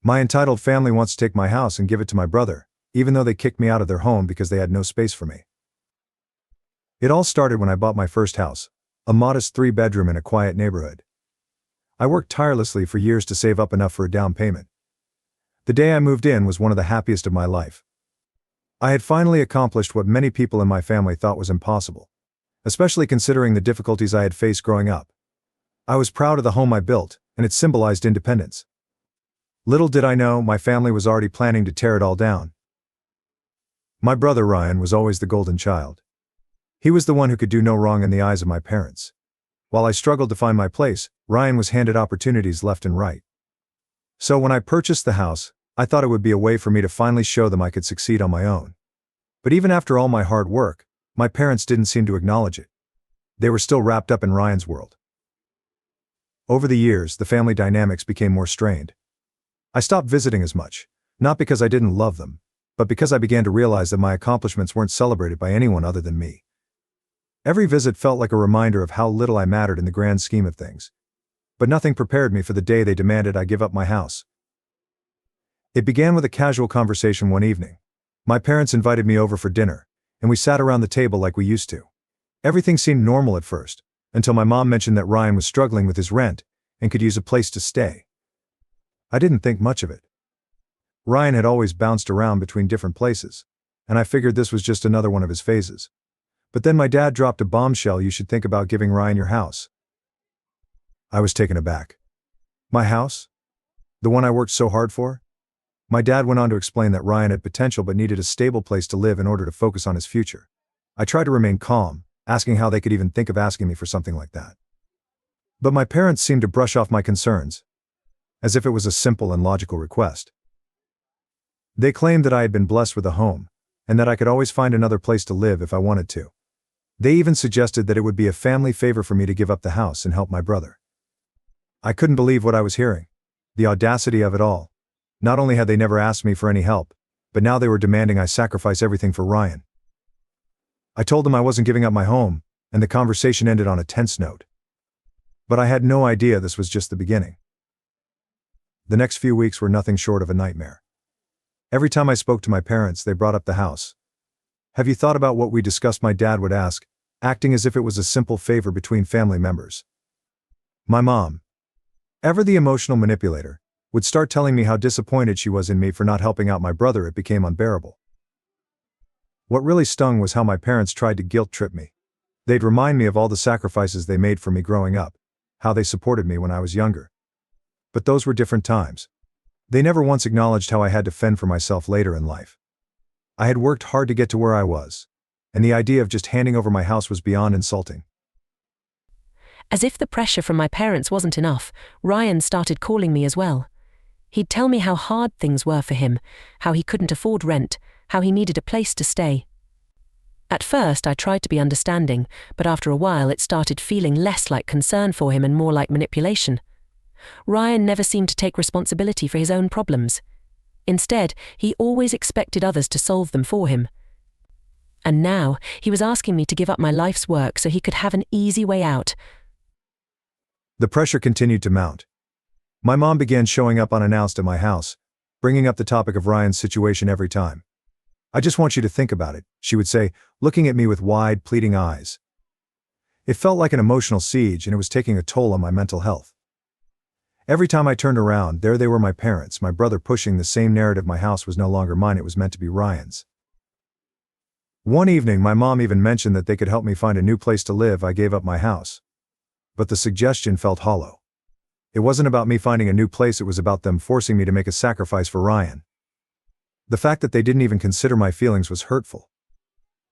My entitled family wants to take my house and give it to my brother, even though they kicked me out of their home because they had no space for me. It all started when I bought my first house, a modest 3-bedroom in a quiet neighborhood. I worked tirelessly for years to save up enough for a down payment. The day I moved in was one of the happiest of my life. I had finally accomplished what many people in my family thought was impossible, especially considering the difficulties I had faced growing up. I was proud of the home I built, and it symbolized independence. Little did I know, my family was already planning to tear it all down. My brother Ryan was always the golden child. He was the one who could do no wrong in the eyes of my parents. While I struggled to find my place, Ryan was handed opportunities left and right. So when I purchased the house, I thought it would be a way for me to finally show them I could succeed on my own. But even after all my hard work, my parents didn't seem to acknowledge it. They were still wrapped up in Ryan's world. Over the years, the family dynamics became more strained. I stopped visiting as much, not because I didn't love them, but because I began to realize that my accomplishments weren't celebrated by anyone other than me. Every visit felt like a reminder of how little I mattered in the grand scheme of things. But nothing prepared me for the day they demanded I give up my house. It began with a casual conversation one evening. My parents invited me over for dinner, and we sat around the table like we used to. Everything seemed normal at first, until my mom mentioned that Ryan was struggling with his rent and could use a place to stay. I didn't think much of it. Ryan had always bounced around between different places, and I figured this was just another one of his phases. But then my dad dropped a bombshell: "You should think about giving Ryan your house." I was taken aback. My house? The one I worked so hard for? My dad went on to explain that Ryan had potential but needed a stable place to live in order to focus on his future. I tried to remain calm, asking how they could even think of asking me for something like that. But my parents seemed to brush off my concerns, as if it was a simple and logical request. They claimed that I had been blessed with a home, and that I could always find another place to live if I wanted to. They even suggested that it would be a family favor for me to give up the house and help my brother. I couldn't believe what I was hearing. The audacity of it all. Not only had they never asked me for any help, but now they were demanding I sacrifice everything for Ryan. I told them I wasn't giving up my home, and the conversation ended on a tense note. But I had no idea this was just the beginning. The next few weeks were nothing short of a nightmare. Every time I spoke to my parents, they brought up the house. "Have you thought about what we discussed?" my dad would ask, acting as if it was a simple favor between family members. My mom, ever the emotional manipulator, would start telling me how disappointed she was in me for not helping out my brother. It became unbearable. What really stung was how my parents tried to guilt-trip me. They'd remind me of all the sacrifices they made for me growing up, how they supported me when I was younger. But those were different times. They never once acknowledged how I had to fend for myself later in life. I had worked hard to get to where I was, and the idea of just handing over my house was beyond insulting. As if the pressure from my parents wasn't enough, Ryan started calling me as well. He'd tell me how hard things were for him, how he couldn't afford rent, how he needed a place to stay. At first, I tried to be understanding, but after a while it started feeling less like concern for him and more like manipulation. Ryan never seemed to take responsibility for his own problems. Instead, he always expected others to solve them for him. And now, he was asking me to give up my life's work so he could have an easy way out. The pressure continued to mount. My mom began showing up unannounced at my house, bringing up the topic of Ryan's situation every time. "I just want you to think about it," she would say, looking at me with wide, pleading eyes. It felt like an emotional siege, and it was taking a toll on my mental health. Every time I turned around, there they were, my parents, my brother, pushing the same narrative: my house was no longer mine, it was meant to be Ryan's. One evening, my mom even mentioned that they could help me find a new place to live. I gave up my house. But the suggestion felt hollow. It wasn't about me finding a new place, it was about them forcing me to make a sacrifice for Ryan. The fact that they didn't even consider my feelings was hurtful.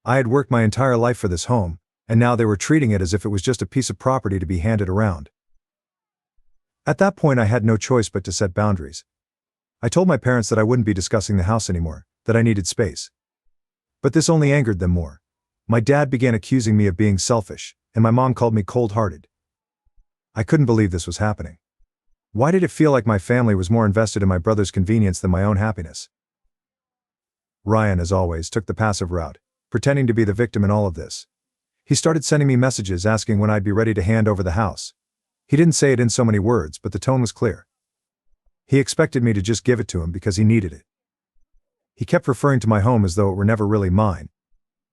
I had worked my entire life for this home, and now they were treating it as if it was just a piece of property to be handed around. At that point, I had no choice but to set boundaries. I told my parents that I wouldn't be discussing the house anymore, that I needed space. But this only angered them more. My dad began accusing me of being selfish, and my mom called me cold-hearted. I couldn't believe this was happening. Why did it feel like my family was more invested in my brother's convenience than my own happiness? Ryan, as always, took the passive route, pretending to be the victim in all of this. He started sending me messages asking when I'd be ready to hand over the house. He didn't say it in so many words, but the tone was clear. He expected me to just give it to him because he needed it. He kept referring to my home as though it were never really mine,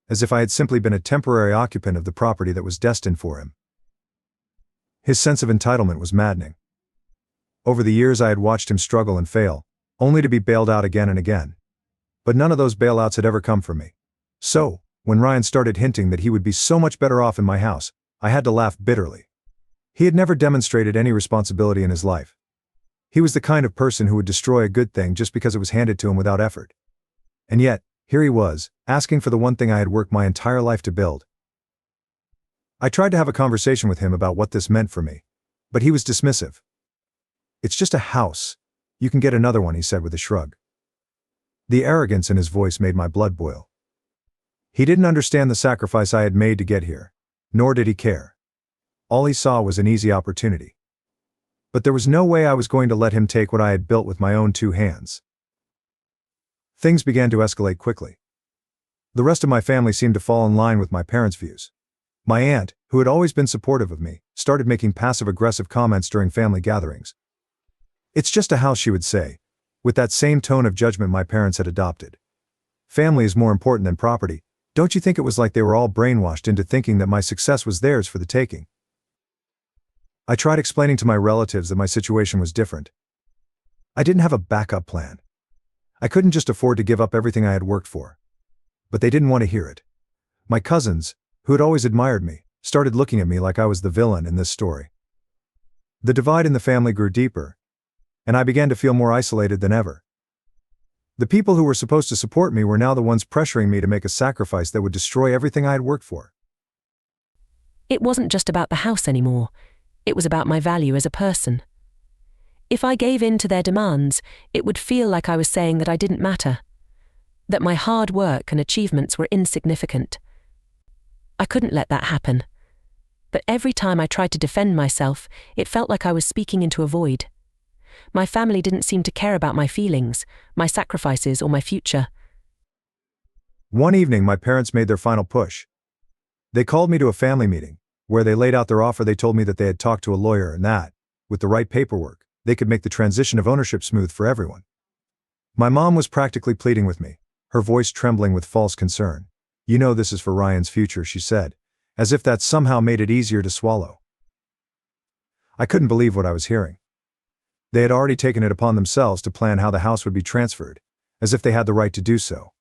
as if I had simply been a temporary occupant of the property that was destined for him. His sense of entitlement was maddening. Over the years I had watched him struggle and fail, only to be bailed out again and again. But none of those bailouts had ever come from me. So, when Ryan started hinting that he would be so much better off in my house, I had to laugh bitterly. He had never demonstrated any responsibility in his life. He was the kind of person who would destroy a good thing just because it was handed to him without effort. And yet, here he was, asking for the one thing I had worked my entire life to build. I tried to have a conversation with him about what this meant for me, but he was dismissive. "It's just a house. You can get another one," he said with a shrug. The arrogance in his voice made my blood boil. He didn't understand the sacrifice I had made to get here, nor did he care. All he saw was an easy opportunity. But there was no way I was going to let him take what I had built with my own 2 hands. Things began to escalate quickly. The rest of my family seemed to fall in line with my parents' views. My aunt, who had always been supportive of me, started making passive-aggressive comments during family gatherings. "It's just a house," she would say, with that same tone of judgment my parents had adopted. "Family is more important than property. Don't you think?" It was like they were all brainwashed into thinking that my success was theirs for the taking. I tried explaining to my relatives that my situation was different. I didn't have a backup plan. I couldn't just afford to give up everything I had worked for. But they didn't want to hear it. My cousins, who had always admired me, started looking at me like I was the villain in this story. The divide in the family grew deeper, and I began to feel more isolated than ever. The people who were supposed to support me were now the ones pressuring me to make a sacrifice that would destroy everything I had worked for. It wasn't just about the house anymore. It was about my value as a person. If I gave in to their demands, it would feel like I was saying that I didn't matter, that my hard work and achievements were insignificant. I couldn't let that happen. But every time I tried to defend myself, it felt like I was speaking into a void. My family didn't seem to care about my feelings, my sacrifices, or my future. One evening, my parents made their final push. They called me to a family meeting, where they laid out their offer. They told me that they had talked to a lawyer and that, with the right paperwork, they could make the transition of ownership smooth for everyone. My mom was practically pleading with me, her voice trembling with false concern. "You know this is for Ryan's future," she said, as if that somehow made it easier to swallow. I couldn't believe what I was hearing. They had already taken it upon themselves to plan how the house would be transferred, as if they had the right to do so.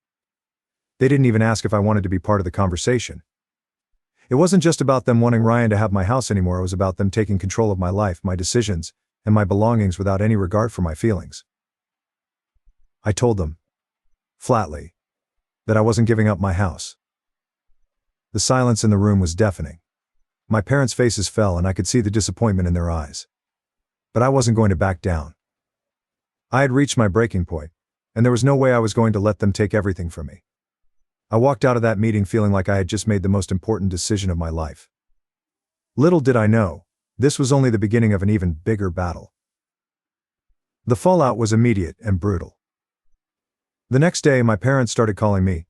They didn't even ask if I wanted to be part of the conversation. It wasn't just about them wanting Ryan to have my house anymore. It was about them taking control of my life, my decisions, and my belongings without any regard for my feelings. I told them, flatly, that I wasn't giving up my house. The silence in the room was deafening. My parents' faces fell and I could see the disappointment in their eyes. But I wasn't going to back down. I had reached my breaking point, and there was no way I was going to let them take everything from me. I walked out of that meeting feeling like I had just made the most important decision of my life. Little did I know, this was only the beginning of an even bigger battle. The fallout was immediate and brutal. The next day, my parents started calling me,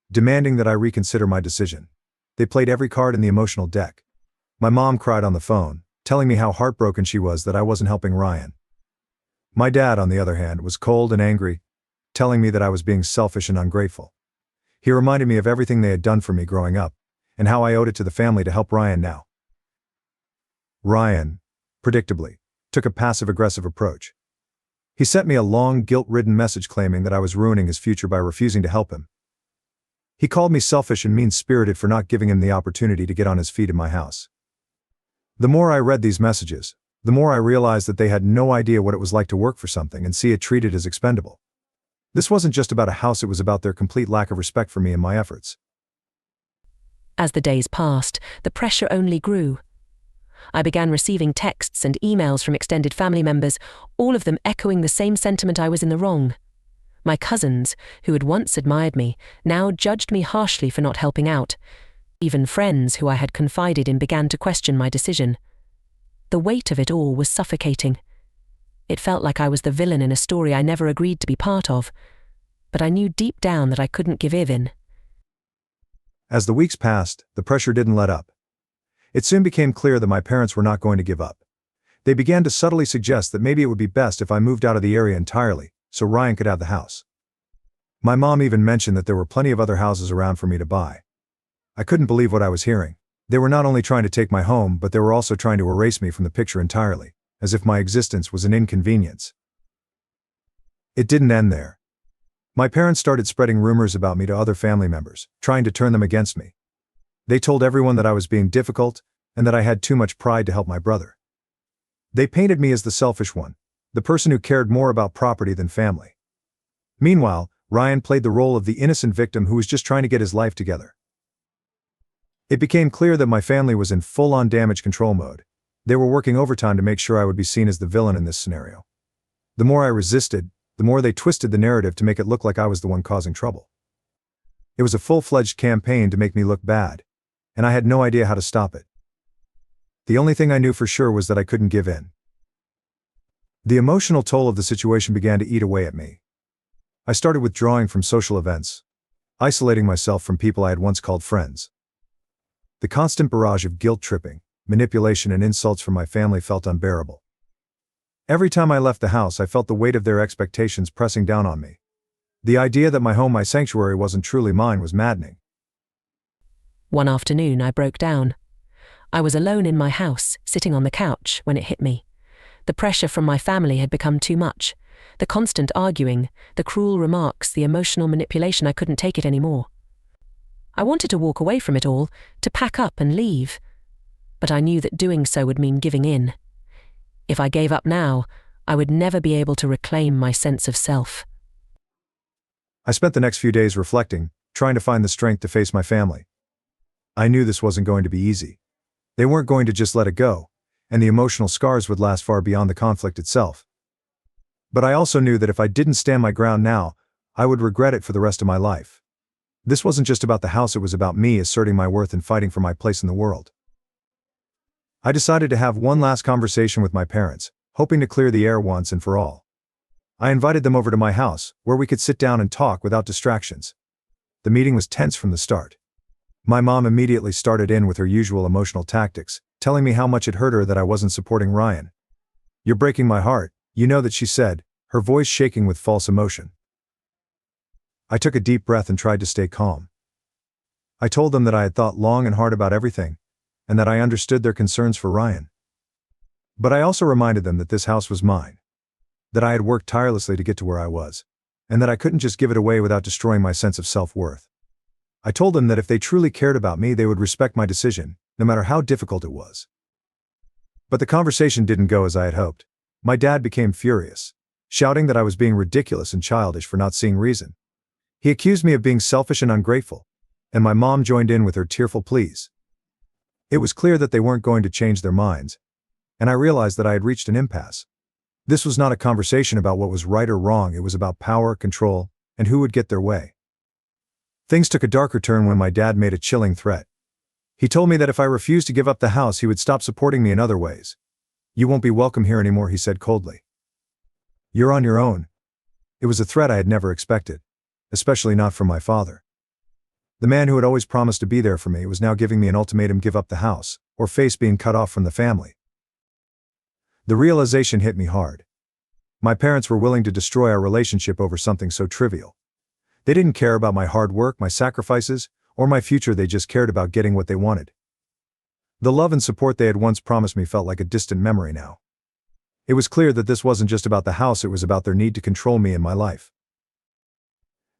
demanding that I reconsider my decision. They played every card in the emotional deck. My mom cried on the phone, telling me how heartbroken she was that I wasn't helping Ryan. My dad, on the other hand, was cold and angry, telling me that I was being selfish and ungrateful. He reminded me of everything they had done for me growing up, and how I owed it to the family to help Ryan now. Ryan, predictably, took a passive-aggressive approach. He sent me a long, guilt-ridden message claiming that I was ruining his future by refusing to help him. He called me selfish and mean-spirited for not giving him the opportunity to get on his feet in my house. The more I read these messages, the more I realized that they had no idea what it was like to work for something and see it treated as expendable. This wasn't just about a house, it was about their complete lack of respect for me and my efforts. As the days passed, the pressure only grew. I began receiving texts and emails from extended family members, all of them echoing the same sentiment: I was in the wrong. My cousins, who had once admired me, now judged me harshly for not helping out. Even friends who I had confided in began to question my decision. The weight of it all was suffocating. It felt like I was the villain in a story I never agreed to be part of, but I knew deep down that I couldn't give in. As the weeks passed, the pressure didn't let up. It soon became clear that my parents were not going to give up. They began to subtly suggest that maybe it would be best if I moved out of the area entirely, so Ryan could have the house. My mom even mentioned that there were plenty of other houses around for me to buy. I couldn't believe what I was hearing. They were not only trying to take my home, but they were also trying to erase me from the picture entirely, as if my existence was an inconvenience. It didn't end there. My parents started spreading rumors about me to other family members, trying to turn them against me. They told everyone that I was being difficult, and that I had too much pride to help my brother. They painted me as the selfish one, the person who cared more about property than family. Meanwhile, Ryan played the role of the innocent victim who was just trying to get his life together. It became clear that my family was in full-on damage control mode. They were working overtime to make sure I would be seen as the villain in this scenario. The more I resisted, the more they twisted the narrative to make it look like I was the one causing trouble. It was a full-fledged campaign to make me look bad, and I had no idea how to stop it. The only thing I knew for sure was that I couldn't give in. The emotional toll of the situation began to eat away at me. I started withdrawing from social events, isolating myself from people I had once called friends. The constant barrage of guilt-tripping, manipulation and insults from my family felt unbearable. Every time I left the house, I felt the weight of their expectations pressing down on me. The idea that my home, my sanctuary, wasn't truly mine was maddening. One afternoon, I broke down. I was alone in my house, sitting on the couch, when it hit me. The pressure from my family had become too much. The constant arguing, the cruel remarks, the emotional manipulation, I couldn't take it anymore. I wanted to walk away from it all, to pack up and leave. But I knew that doing so would mean giving in. If I gave up now, I would never be able to reclaim my sense of self. I spent the next few days reflecting, trying to find the strength to face my family. I knew this wasn't going to be easy. They weren't going to just let it go, and the emotional scars would last far beyond the conflict itself. But I also knew that if I didn't stand my ground now, I would regret it for the rest of my life. This wasn't just about the house, it was about me asserting my worth and fighting for my place in the world. I decided to have one last conversation with my parents, hoping to clear the air once and for all. I invited them over to my house, where we could sit down and talk without distractions. The meeting was tense from the start. My mom immediately started in with her usual emotional tactics, telling me how much it hurt her that I wasn't supporting Ryan. "You're breaking my heart, you know that," she said, her voice shaking with false emotion. I took a deep breath and tried to stay calm. I told them that I had thought long and hard about everything, and that I understood their concerns for Ryan. But I also reminded them that this house was mine, that I had worked tirelessly to get to where I was, and that I couldn't just give it away without destroying my sense of self-worth. I told them that if they truly cared about me, they would respect my decision, no matter how difficult it was. But the conversation didn't go as I had hoped. My dad became furious, shouting that I was being ridiculous and childish for not seeing reason. He accused me of being selfish and ungrateful, and my mom joined in with her tearful pleas. It was clear that they weren't going to change their minds, and I realized that I had reached an impasse. This was not a conversation about what was right or wrong, it was about power, control, and who would get their way. Things took a darker turn when my dad made a chilling threat. He told me that if I refused to give up the house, he would stop supporting me in other ways. "You won't be welcome here anymore," he said coldly. "You're on your own." It was a threat I had never expected, especially not from my father. The man who had always promised to be there for me was now giving me an ultimatum: give up the house, or face being cut off from the family. The realization hit me hard. My parents were willing to destroy our relationship over something so trivial. They didn't care about my hard work, my sacrifices, or my future, they just cared about getting what they wanted. The love and support they had once promised me felt like a distant memory now. It was clear that this wasn't just about the house, it was about their need to control me and my life.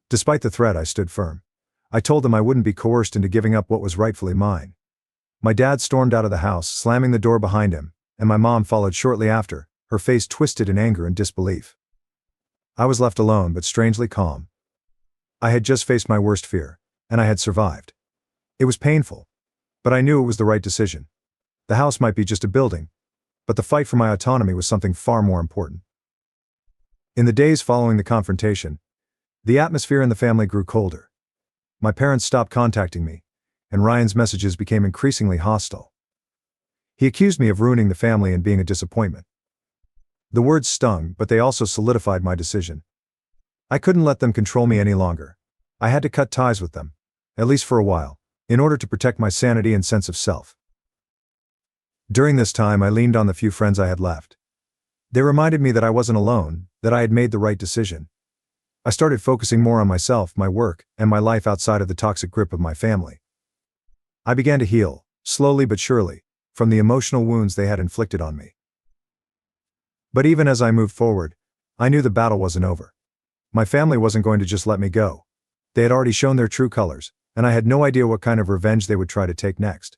Despite the threat, I stood firm. I told them I wouldn't be coerced into giving up what was rightfully mine. My dad stormed out of the house, slamming the door behind him, and my mom followed shortly after, her face twisted in anger and disbelief. I was left alone but strangely calm. I had just faced my worst fear, and I had survived. It was painful, but I knew it was the right decision. The house might be just a building, but the fight for my autonomy was something far more important. In the days following the confrontation, the atmosphere in the family grew colder. My parents stopped contacting me, and Ryan's messages became increasingly hostile. He accused me of ruining the family and being a disappointment. The words stung, but they also solidified my decision. I couldn't let them control me any longer. I had to cut ties with them, at least for a while, in order to protect my sanity and sense of self. During this time, I leaned on the few friends I had left. They reminded me that I wasn't alone, that I had made the right decision. I started focusing more on myself, my work, and my life outside of the toxic grip of my family. I began to heal, slowly but surely, from the emotional wounds they had inflicted on me. But even as I moved forward, I knew the battle wasn't over. My family wasn't going to just let me go. They had already shown their true colors, and I had no idea what kind of revenge they would try to take next.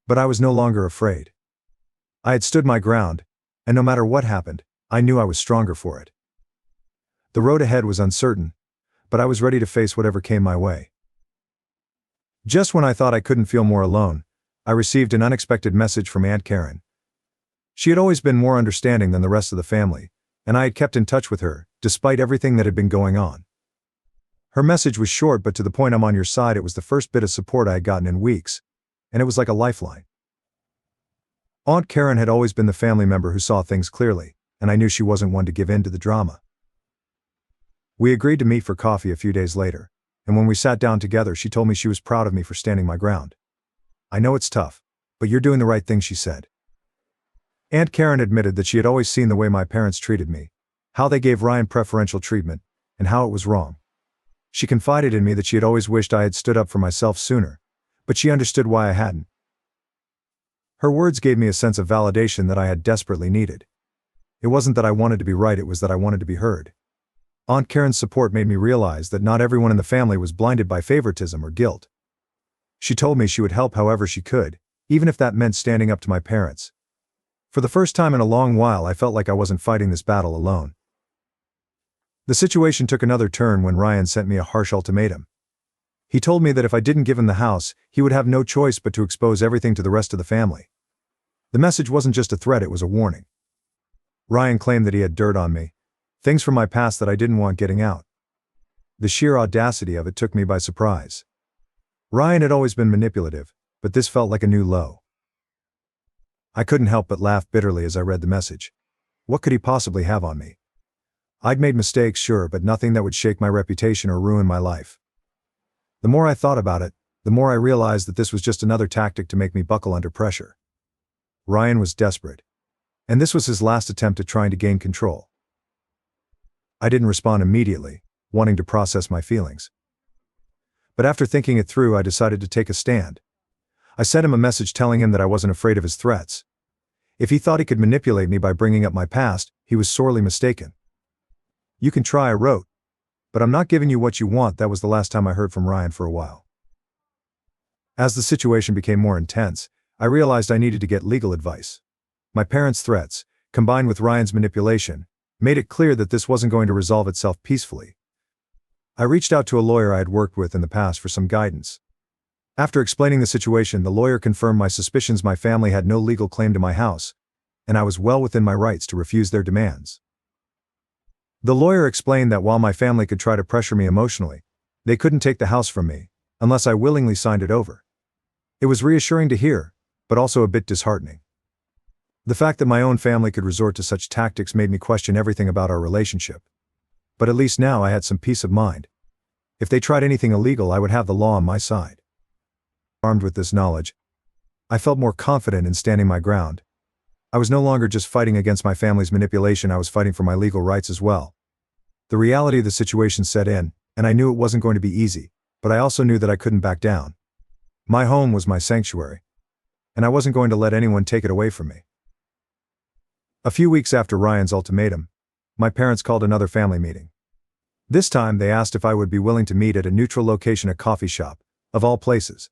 But I was no longer afraid. I had stood my ground, and no matter what happened, I knew I was stronger for it. The road ahead was uncertain, but I was ready to face whatever came my way. Just when I thought I couldn't feel more alone, I received an unexpected message from Aunt Karen. She had always been more understanding than the rest of the family, and I had kept in touch with her, despite everything that had been going on. Her message was short but to the point. I'm on your side. It was the first bit of support I had gotten in weeks, and it was like a lifeline. Aunt Karen had always been the family member who saw things clearly, and I knew she wasn't one to give in to the drama. We agreed to meet for coffee a few days later, and when we sat down together, she told me she was proud of me for standing my ground. I know it's tough, but you're doing the right thing, she said. Aunt Karen admitted that she had always seen the way my parents treated me, how they gave Ryan preferential treatment, and how it was wrong. She confided in me that she had always wished I had stood up for myself sooner, but she understood why I hadn't. Her words gave me a sense of validation that I had desperately needed. It wasn't that I wanted to be right, it was that I wanted to be heard. Aunt Karen's support made me realize that not everyone in the family was blinded by favoritism or guilt. She told me she would help however she could, even if that meant standing up to my parents. For the first time in a long while, I felt like I wasn't fighting this battle alone. The situation took another turn when Ryan sent me a harsh ultimatum. He told me that if I didn't give him the house, he would have no choice but to expose everything to the rest of the family. The message wasn't just a threat, it was a warning. Ryan claimed that he had dirt on me, things from my past that I didn't want getting out. The sheer audacity of it took me by surprise. Ryan had always been manipulative, but this felt like a new low. I couldn't help but laugh bitterly as I read the message. What could he possibly have on me? I'd made mistakes, sure, but nothing that would shake my reputation or ruin my life. The more I thought about it, the more I realized that this was just another tactic to make me buckle under pressure. Ryan was desperate, and this was his last attempt at trying to gain control. I didn't respond immediately, wanting to process my feelings. But after thinking it through, I decided to take a stand. I sent him a message telling him that I wasn't afraid of his threats. If he thought he could manipulate me by bringing up my past, he was sorely mistaken. You can try, I wrote, but I'm not giving you what you want. That was the last time I heard from Ryan for a while. As the situation became more intense, I realized I needed to get legal advice. My parents' threats, combined with Ryan's manipulation, made it clear that this wasn't going to resolve itself peacefully. I reached out to a lawyer I had worked with in the past for some guidance. After explaining the situation, the lawyer confirmed my suspicions. My family had no legal claim to my house, and I was well within my rights to refuse their demands. The lawyer explained that while my family could try to pressure me emotionally, they couldn't take the house from me, unless I willingly signed it over. It was reassuring to hear, but also a bit disheartening. The fact that my own family could resort to such tactics made me question everything about our relationship. But at least now I had some peace of mind. If they tried anything illegal, I would have the law on my side. Armed with this knowledge, I felt more confident in standing my ground. I was no longer just fighting against my family's manipulation, I was fighting for my legal rights as well. The reality of the situation set in, and I knew it wasn't going to be easy, but I also knew that I couldn't back down. My home was my sanctuary, and I wasn't going to let anyone take it away from me. A few weeks after Ryan's ultimatum, my parents called another family meeting. This time they asked if I would be willing to meet at a neutral location, a coffee shop, of all places.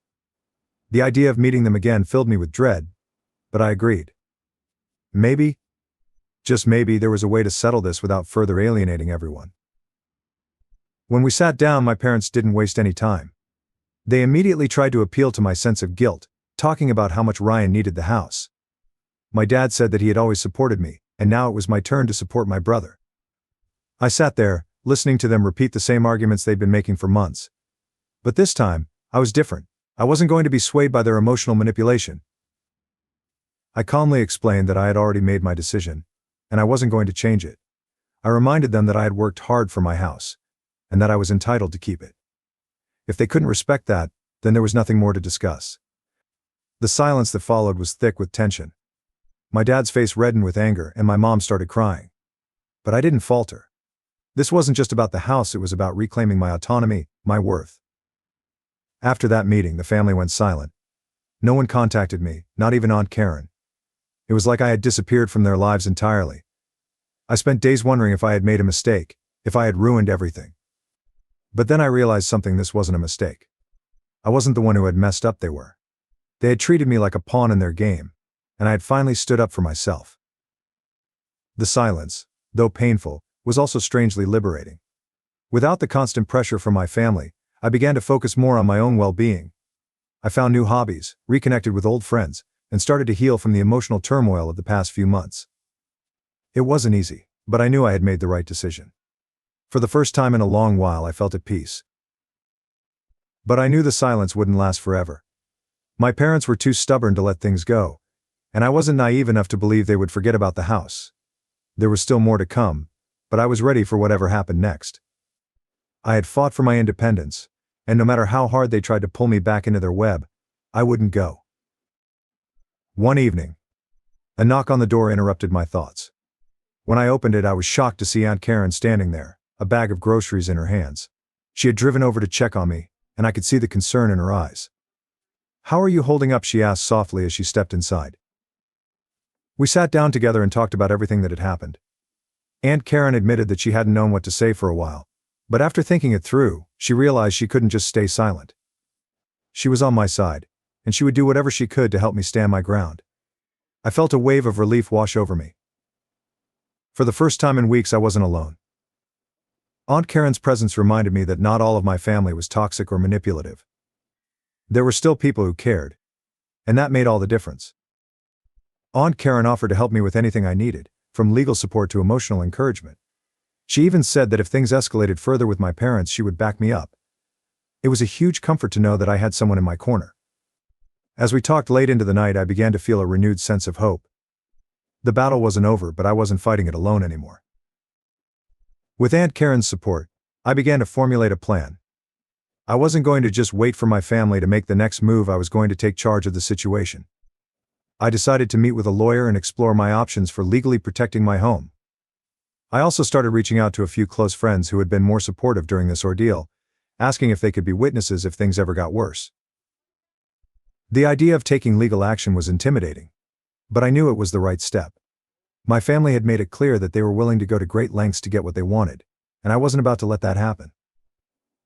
The idea of meeting them again filled me with dread, but I agreed. Maybe, just maybe, there was a way to settle this without further alienating everyone. When we sat down, my parents didn't waste any time. They immediately tried to appeal to my sense of guilt, talking about how much Ryan needed the house. My dad said that he had always supported me, and now it was my turn to support my brother. I sat there, listening to them repeat the same arguments they'd been making for months. But this time, I was different. I wasn't going to be swayed by their emotional manipulation. I calmly explained that I had already made my decision, and I wasn't going to change it. I reminded them that I had worked hard for my house, and that I was entitled to keep it. If they couldn't respect that, then there was nothing more to discuss. The silence that followed was thick with tension. My dad's face reddened with anger and my mom started crying. But I didn't falter. This wasn't just about the house, it was about reclaiming my autonomy, my worth. After that meeting, the family went silent. No one contacted me, not even Aunt Karen. It was like I had disappeared from their lives entirely. I spent days wondering if I had made a mistake, if I had ruined everything. But then I realized something: this wasn't a mistake. I wasn't the one who had messed up, they were. They had treated me like a pawn in their game, and I had finally stood up for myself. The silence, though painful, was also strangely liberating. Without the constant pressure from my family, I began to focus more on my own well-being. I found new hobbies, reconnected with old friends, and started to heal from the emotional turmoil of the past few months. It wasn't easy, but I knew I had made the right decision. For the first time in a long while, I felt at peace. But I knew the silence wouldn't last forever. My parents were too stubborn to let things go, and I wasn't naive enough to believe they would forget about the house. There was still more to come, but I was ready for whatever happened next. I had fought for my independence, and no matter how hard they tried to pull me back into their web, I wouldn't go. One evening, a knock on the door interrupted my thoughts. When I opened it, I was shocked to see Aunt Karen standing there, a bag of groceries in her hands. She had driven over to check on me, and I could see the concern in her eyes. "How are you holding up?" she asked softly as she stepped inside. We sat down together and talked about everything that had happened. Aunt Karen admitted that she hadn't known what to say for a while, but after thinking it through, she realized she couldn't just stay silent. She was on my side, and she would do whatever she could to help me stand my ground. I felt a wave of relief wash over me. For the first time in weeks, I wasn't alone. Aunt Karen's presence reminded me that not all of my family was toxic or manipulative. There were still people who cared, and that made all the difference. Aunt Karen offered to help me with anything I needed, from legal support to emotional encouragement. She even said that if things escalated further with my parents, she would back me up. It was a huge comfort to know that I had someone in my corner. As we talked late into the night, I began to feel a renewed sense of hope. The battle wasn't over, but I wasn't fighting it alone anymore. With Aunt Karen's support, I began to formulate a plan. I wasn't going to just wait for my family to make the next move, I was going to take charge of the situation. I decided to meet with a lawyer and explore my options for legally protecting my home. I also started reaching out to a few close friends who had been more supportive during this ordeal, asking if they could be witnesses if things ever got worse. The idea of taking legal action was intimidating, but I knew it was the right step. My family had made it clear that they were willing to go to great lengths to get what they wanted, and I wasn't about to let that happen.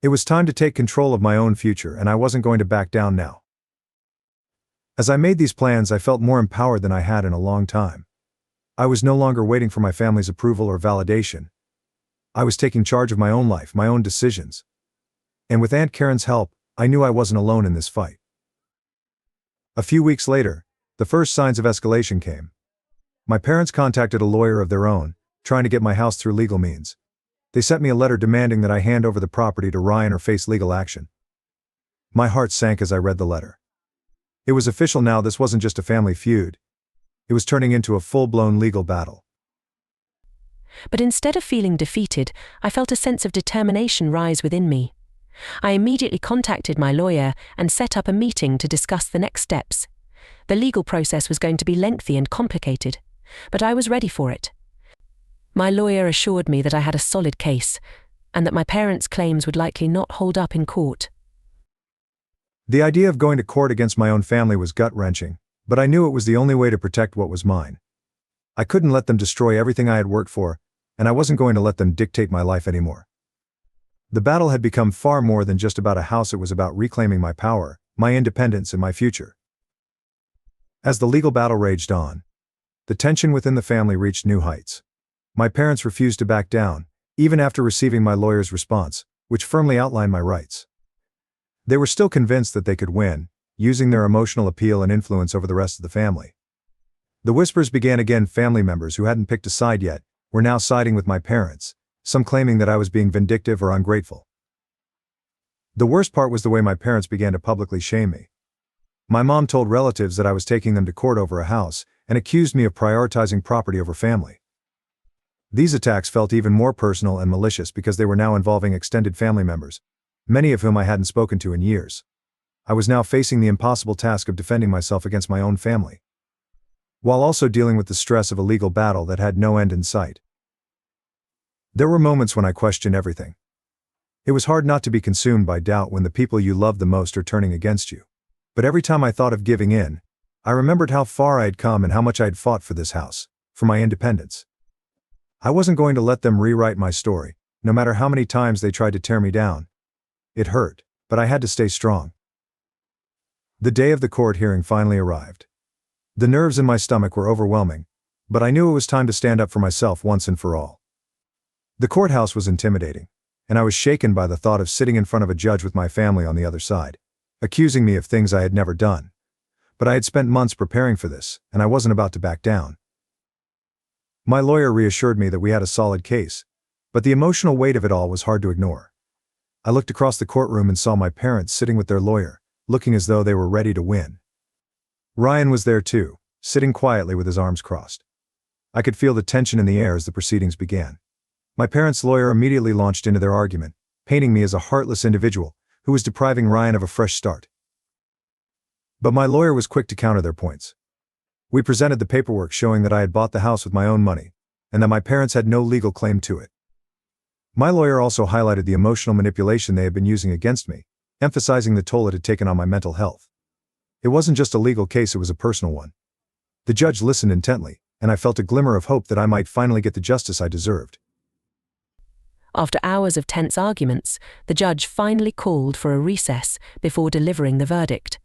It was time to take control of my own future, and I wasn't going to back down now. As I made these plans, I felt more empowered than I had in a long time. I was no longer waiting for my family's approval or validation. I was taking charge of my own life, my own decisions. And with Aunt Karen's help, I knew I wasn't alone in this fight. A few weeks later, the first signs of escalation came. My parents contacted a lawyer of their own, trying to get my house through legal means. They sent me a letter demanding that I hand over the property to Ryan or face legal action. My heart sank as I read the letter. It was official now. This wasn't just a family feud. It was turning into a full-blown legal battle. But instead of feeling defeated, I felt a sense of determination rise within me. I immediately contacted my lawyer and set up a meeting to discuss the next steps. The legal process was going to be lengthy and complicated, but I was ready for it. My lawyer assured me that I had a solid case, and that my parents' claims would likely not hold up in court. The idea of going to court against my own family was gut-wrenching, but I knew it was the only way to protect what was mine. I couldn't let them destroy everything I had worked for, and I wasn't going to let them dictate my life anymore. The battle had become far more than just about a house. It was about reclaiming my power, my independence, and my future. As the legal battle raged on, the tension within the family reached new heights. My parents refused to back down, even after receiving my lawyer's response, which firmly outlined my rights. They were still convinced that they could win, using their emotional appeal and influence over the rest of the family. The whispers began again. Family members who hadn't picked a side yet were now siding with my parents, some claiming that I was being vindictive or ungrateful. The worst part was the way my parents began to publicly shame me. My mom told relatives that I was taking them to court over a house and accused me of prioritizing property over family. These attacks felt even more personal and malicious because they were now involving extended family members, many of whom I hadn't spoken to in years. I was now facing the impossible task of defending myself against my own family, while also dealing with the stress of a legal battle that had no end in sight. There were moments when I questioned everything. It was hard not to be consumed by doubt when the people you love the most are turning against you. But every time I thought of giving in, I remembered how far I had come and how much I had fought for this house, for my independence. I wasn't going to let them rewrite my story, no matter how many times they tried to tear me down. It hurt, but I had to stay strong. The day of the court hearing finally arrived. The nerves in my stomach were overwhelming, but I knew it was time to stand up for myself once and for all. The courthouse was intimidating, and I was shaken by the thought of sitting in front of a judge with my family on the other side, accusing me of things I had never done. But I had spent months preparing for this, and I wasn't about to back down. My lawyer reassured me that we had a solid case, but the emotional weight of it all was hard to ignore. I looked across the courtroom and saw my parents sitting with their lawyer, looking as though they were ready to win. Ryan was there too, sitting quietly with his arms crossed. I could feel the tension in the air as the proceedings began. My parents' lawyer immediately launched into their argument, painting me as a heartless individual who was depriving Ryan of a fresh start. But my lawyer was quick to counter their points. We presented the paperwork showing that I had bought the house with my own money, and that my parents had no legal claim to it. My lawyer also highlighted the emotional manipulation they had been using against me, emphasizing the toll it had taken on my mental health. It wasn't just a legal case, it was a personal one. The judge listened intently, and I felt a glimmer of hope that I might finally get the justice I deserved. After hours of tense arguments, the judge finally called for a recess before delivering the verdict.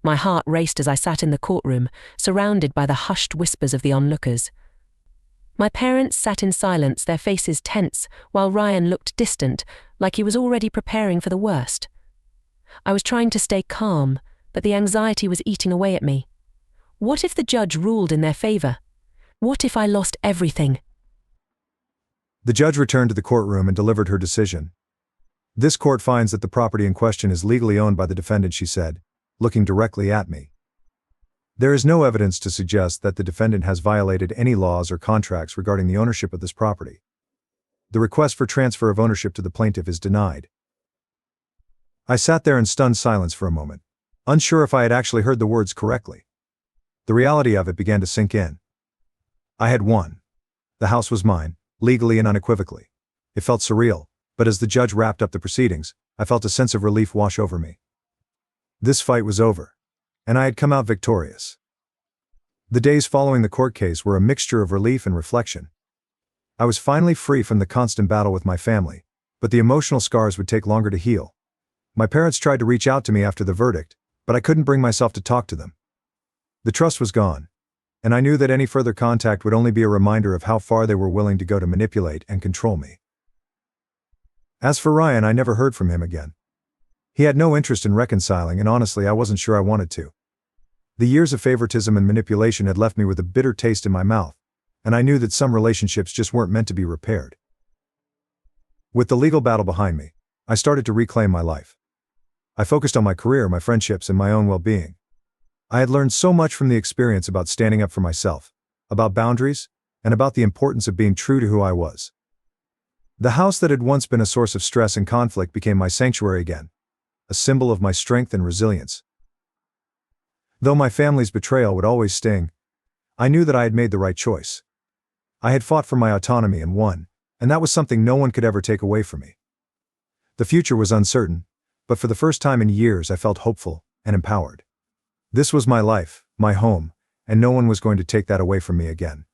My heart raced as I sat in the courtroom, surrounded by the hushed whispers of the onlookers. My parents sat in silence, their faces tense, while Ryan looked distant, like he was already preparing for the worst. I was trying to stay calm, but the anxiety was eating away at me. What if the judge ruled in their favor? What if I lost everything? The judge returned to the courtroom and delivered her decision. This court finds that the property in question is legally owned by the defendant, she said, looking directly at me. There is no evidence to suggest that the defendant has violated any laws or contracts regarding the ownership of this property. The request for transfer of ownership to the plaintiff is denied. I sat there in stunned silence for a moment, unsure if I had actually heard the words correctly. The reality of it began to sink in. I had won. The house was mine, legally and unequivocally. It felt surreal, but as the judge wrapped up the proceedings, I felt a sense of relief wash over me. This fight was over, and I had come out victorious. The days following the court case were a mixture of relief and reflection. I was finally free from the constant battle with my family, but the emotional scars would take longer to heal. My parents tried to reach out to me after the verdict, but I couldn't bring myself to talk to them. The trust was gone, and I knew that any further contact would only be a reminder of how far they were willing to go to manipulate and control me. As for Ryan, I never heard from him again. He had no interest in reconciling, and honestly, I wasn't sure I wanted to. The years of favoritism and manipulation had left me with a bitter taste in my mouth, and I knew that some relationships just weren't meant to be repaired. With the legal battle behind me, I started to reclaim my life. I focused on my career, my friendships, and my own well-being. I had learned so much from the experience about standing up for myself, about boundaries, and about the importance of being true to who I was. The house that had once been a source of stress and conflict became my sanctuary again, a symbol of my strength and resilience. Though my family's betrayal would always sting, I knew that I had made the right choice. I had fought for my autonomy and won, and that was something no one could ever take away from me. The future was uncertain, but for the first time in years I felt hopeful and empowered. This was my life, my home, and no one was going to take that away from me again.